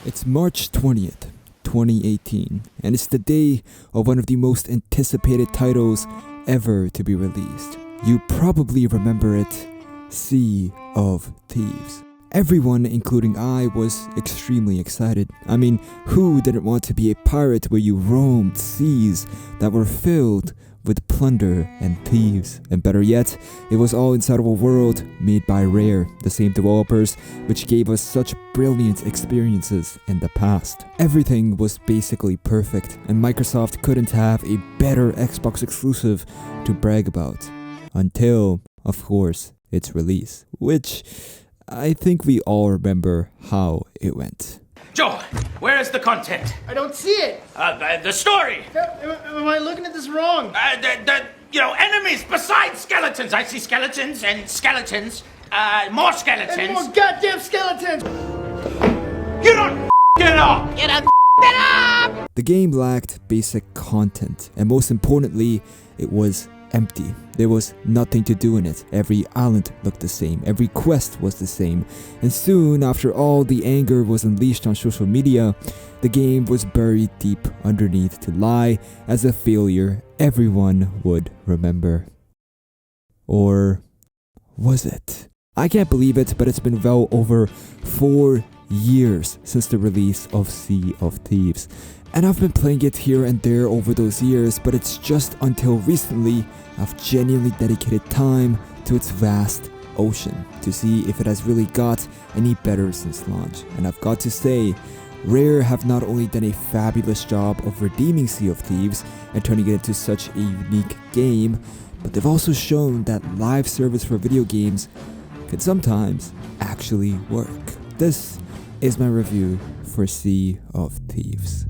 It's March 20th, 2018, and it's the day of one of the most anticipated titles ever to be released. You probably remember it, Sea of Thieves. Everyone, including I, was extremely excited. I mean, who didn't want to be a pirate where you roamed seas that were filled with plunder and thieves? And better yet, it was all inside of a world made by Rare, the same developers which gave us such brilliant experiences in the past. Everything was basically perfect, and Microsoft couldn't have a better Xbox exclusive to brag about. Until, of course, its release, which I think we all remember how it went. Joe, where is the content? I don't see it. The story. Am I looking at this wrong? Enemies besides skeletons. I see skeletons and skeletons. More skeletons. And more goddamn skeletons. You don't it up. You don't it up. The game lacked basic content, and most importantly, it was empty. There was nothing to do in it. Every island looked the same, every quest was the same, and soon after all the anger was unleashed on social media, the game was buried deep underneath to lie as a failure everyone would remember. Or was it? I can't believe it, but it's been well over 4 years since the release of Sea of Thieves. And I've been playing it here and there over those years, but it's just until recently I've genuinely dedicated time to its vast ocean to see if it has really got any better since launch. And I've got to say, Rare have not only done a fabulous job of redeeming Sea of Thieves and turning it into such a unique game, but they've also shown that live service for video games can sometimes actually work. This is my review for Sea of Thieves.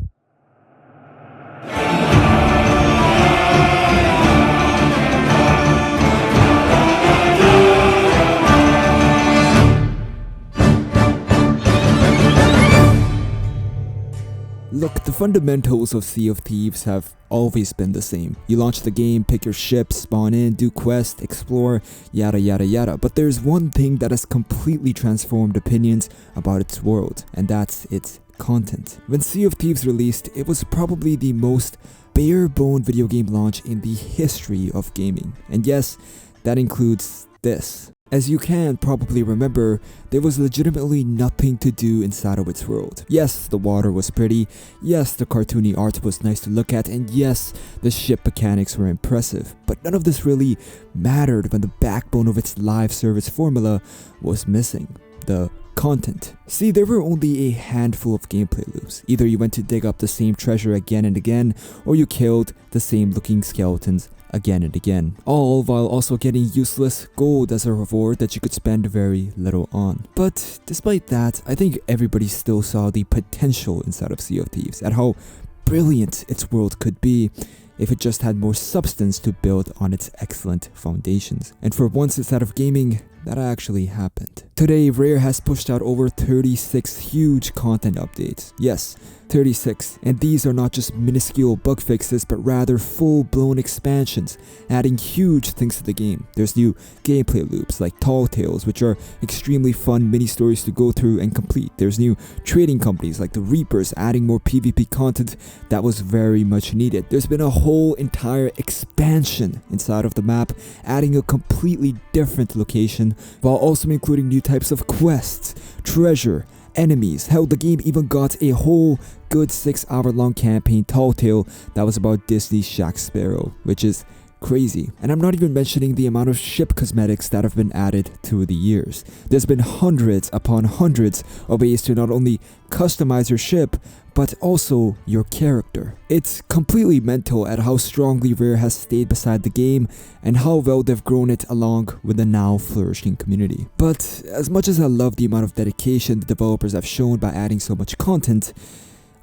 Look, the fundamentals of Sea of Thieves have always been the same. You launch the game, pick your ship, spawn in, do quests, explore, yada yada yada. But there's one thing that has completely transformed opinions about its world, and that's its content. When Sea of Thieves released, it was probably the most bare-bone video game launch in the history of gaming. And yes, that includes this. As you can probably remember, there was legitimately nothing to do inside of its world. Yes, the water was pretty, yes, the cartoony art was nice to look at, and yes, the ship mechanics were impressive, but none of this really mattered when the backbone of its live service formula was missing: the content. See, there were only a handful of gameplay loops. Either you went to dig up the same treasure again and again, or you killed the same looking skeletons again and again, all while also getting useless gold as a reward that you could spend very little on. But despite that, I think everybody still saw the potential inside of Sea of Thieves, at how brilliant its world could be if it just had more substance to build on its excellent foundations. And for once inside of gaming, that actually happened. Today, Rare has pushed out over 36 huge content updates. Yes, 36, and these are not just minuscule bug fixes, but rather full-blown expansions, adding huge things to the game. There's new gameplay loops like Tall Tales, which are extremely fun mini-stories to go through and complete. There's new trading companies like the Reapers, adding more PvP content that was very much needed. There's been a whole entire expansion inside of the map, adding a completely different location, while also including new types of quests, treasure, enemies. Hell, the game even got a whole good 6-hour-long campaign Tall Tale that was about Disney's Jack Sparrow, which is crazy. And I'm not even mentioning the amount of ship cosmetics that have been added through the years. There's been hundreds upon hundreds of ways to not only customize your ship, but also your character. It's completely mental at how strongly Rare has stayed beside the game and how well they've grown it along with the now flourishing community. But as much as I love the amount of dedication the developers have shown by adding so much content,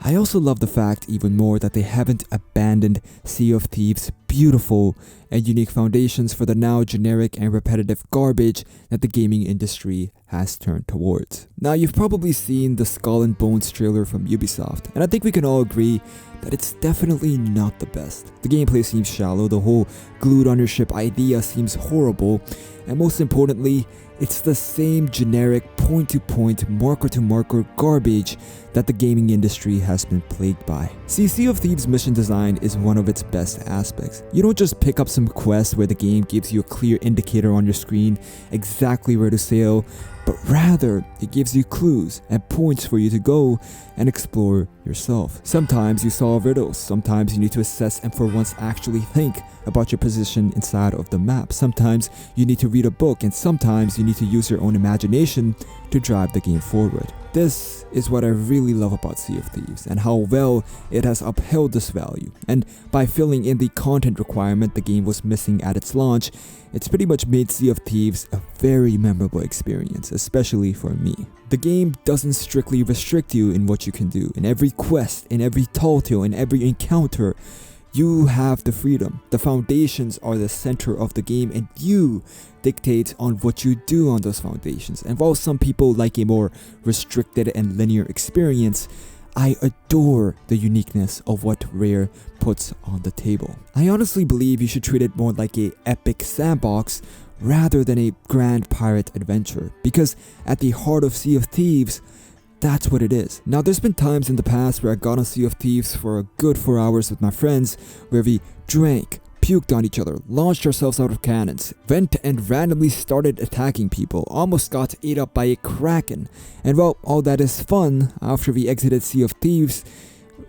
I also love the fact even more that they haven't abandoned Sea of Thieves' beautiful and unique foundations for the now generic and repetitive garbage that the gaming industry has turned towards. Now, you've probably seen the Skull and Bones trailer from Ubisoft, and I think we can all agree that it's definitely not the best. The gameplay seems shallow, the whole glued on your ship idea seems horrible, and most importantly, it's the same generic point-to-point, marker-to-marker garbage that the gaming industry has been plagued by. See, Sea of Thieves mission design is one of its best aspects. You don't just pick up some quest where the game gives you a clear indicator on your screen exactly where to sail, but rather it gives you clues and points for you to go and explore yourself. Sometimes you solve riddles, sometimes you need to assess and for once actually think about your position inside of the map. Sometimes you need to read a book, and sometimes you need to use your own imagination to drive the game forward. This is what I really love about Sea of Thieves and how well it has upheld this value. And by filling in the content requirement the game was missing at its launch, it's pretty much made Sea of Thieves a very memorable experience, especially for me. The game doesn't strictly restrict you in what you can do. In every quest, in every tall tale, in every encounter, you have the freedom. The foundations are the center of the game, and you dictate on what you do on those foundations. And while some people like a more restricted and linear experience, I adore the uniqueness of what Rare puts on the table. I honestly believe you should treat it more like an epic sandbox rather than a grand pirate adventure, because at the heart of Sea of Thieves, that's what it is. Now, there's been times in the past where I got on Sea of Thieves for a good 4 hours with my friends, where we drank, puked on each other, launched ourselves out of cannons, went and randomly started attacking people, almost got ate up by a kraken. And well, all that is fun. After we exited Sea of Thieves,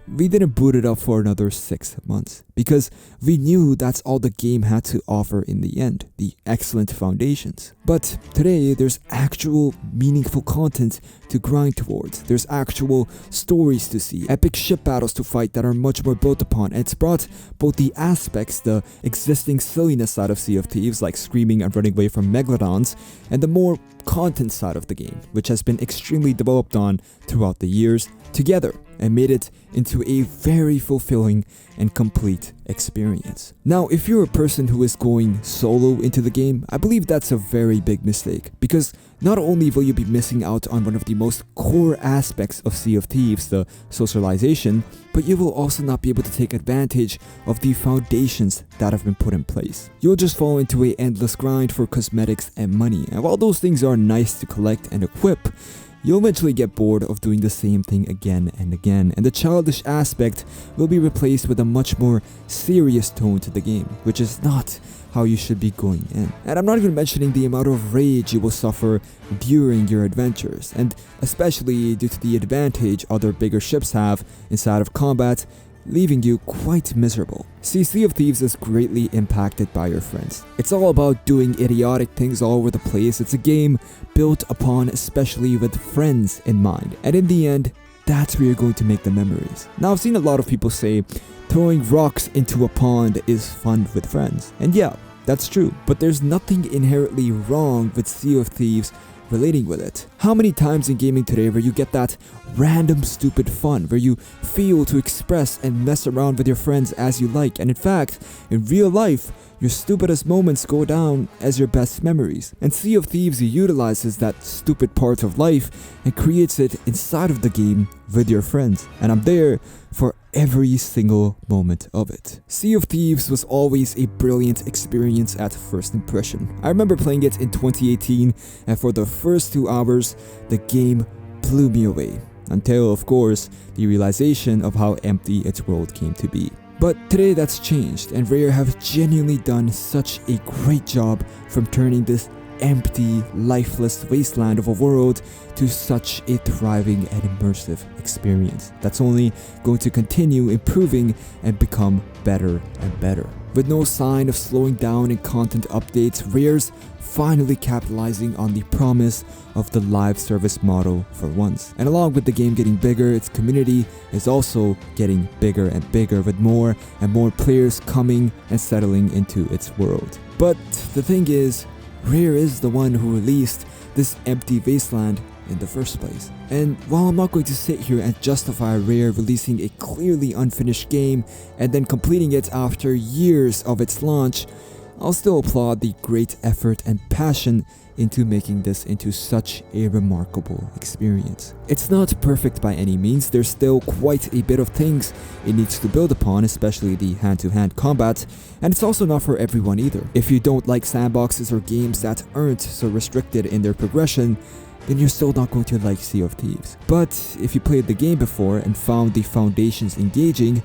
we didn't boot it up for another 6 months, because we knew that's all the game had to offer in the end, the excellent foundations. But today, there's actual meaningful content to grind towards. There's actual stories to see, epic ship battles to fight that are much more built upon. And it's brought both the aspects, the existing silliness side of Sea of Thieves, like screaming and running away from megalodons, and the more content side of the game, which has been extremely developed on throughout the years, together, and made it into a very fulfilling and complete experience. Now, if you're a person who is going solo into the game, I believe that's a very big mistake, because not only will you be missing out on one of the most core aspects of Sea of Thieves, the socialization, but you will also not be able to take advantage of the foundations that have been put in place. You'll just fall into an endless grind for cosmetics and money, and while those things are nice to collect and equip, you'll eventually get bored of doing the same thing again and again, and the childish aspect will be replaced with a much more serious tone to the game, which is not how you should be going in. And I'm not even mentioning the amount of rage you will suffer during your adventures, and especially due to the advantage other bigger ships have inside of combat, leaving you quite miserable. See, Sea of Thieves is greatly impacted by your friends. It's all about doing idiotic things all over the place. It's a game built upon especially with friends in mind. And in the end, that's where you're going to make the memories. Now, I've seen a lot of people say throwing rocks into a pond is fun with friends. And yeah, that's true. But there's nothing inherently wrong with Sea of Thieves relating with it. How many times in gaming today where you get that random stupid fun, where you feel to express and mess around with your friends as you like, and in fact, in real life, your stupidest moments go down as your best memories. And Sea of Thieves utilizes that stupid part of life and creates it inside of the game with your friends. And I'm there for every single moment of it. Sea of Thieves was always a brilliant experience at first impression. I remember playing it in 2018, and for the first 2 hours, the game blew me away. Until, of course, the realization of how empty its world came to be. But today that's changed, and Rare have genuinely done such a great job from turning this empty, lifeless wasteland of a world to such a thriving and immersive experience that's only going to continue improving and become better and better. With no sign of slowing down in content updates, Rare's finally capitalizing on the promise of the live service model for once. And along with the game getting bigger, its community is also getting bigger and bigger, with more and more players coming and settling into its world. But the thing is, Rare is the one who released this empty wasteland in the first place. And while I'm not going to sit here and justify Rare releasing a clearly unfinished game and then completing it after years of its launch, I'll still applaud the great effort and passion into making this into such a remarkable experience. It's not perfect by any means. There's still quite a bit of things it needs to build upon, especially the hand-to-hand combat, and it's also not for everyone either. If you don't like sandboxes or games that aren't so restricted in their progression, then you're still not going to like Sea of Thieves. But if you played the game before and found the foundations engaging,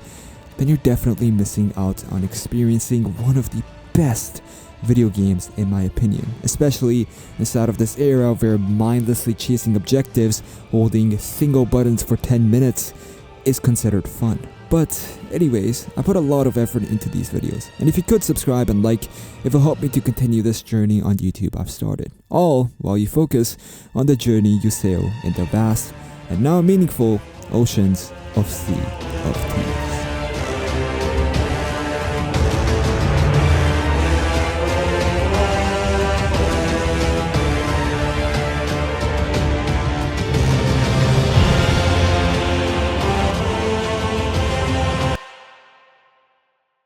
then you're definitely missing out on experiencing one of the best video games in my opinion, especially inside of this era where mindlessly chasing objectives, holding single buttons for 10 minutes is considered fun. But anyways, I put a lot of effort into these videos, and if you could subscribe and like, it will help me to continue this journey on YouTube I've started, all while you focus on the journey you sail in the vast and now meaningful oceans of Sea of Thieves.